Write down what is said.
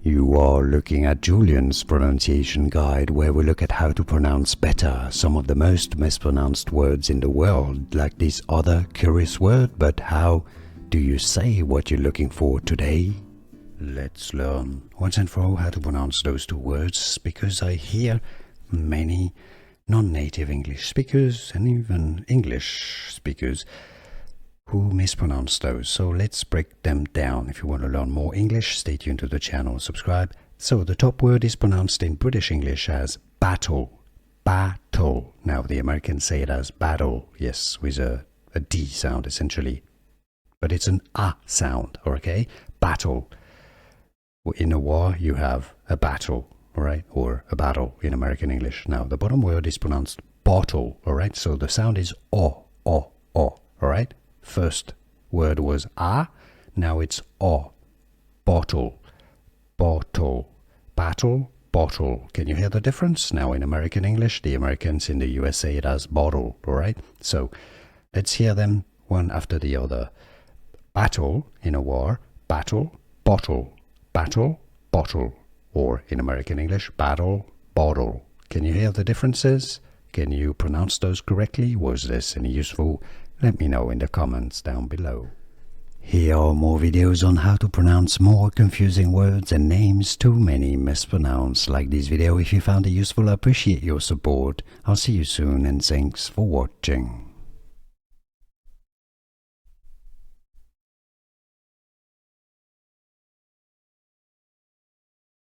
You are looking at Julian's pronunciation guide, where we look at how to pronounce better some of the most mispronounced words in the world, like this other curious word. But how do you say what you're looking for today? Let's learn once and for all how to pronounce those two words, because I hear many non-native English speakers and even English speakers who mispronounce those. So let's break them down. If you want to learn more English, stay tuned to the channel, subscribe. So the top word is pronounced in British English as battle. Battle. Now the Americans say it as battle, yes, with a D sound essentially. But it's an A sound, okay? Battle. In a war, you have a battle, all right? Or a battle in American English. Now the bottom word is pronounced bottle, all right? So the sound is O, all right? First word was A, now it's O. Bottle, bottle, battle, bottle. Can you hear the difference? Now in American English, the Americans in the US say it as bottle, all right? So let's hear them one after the other. Battle in a war, battle, bottle, battle, bottle. Or in American English, battle, bottle. Can you hear the differences? Can you pronounce those correctly? Was this any useful? Let me know in the comments down below. Here are more videos on how to pronounce more confusing words and names too many mispronounced. Like this video if you found it useful. I appreciate your support. I'll see you soon and thanks for watching.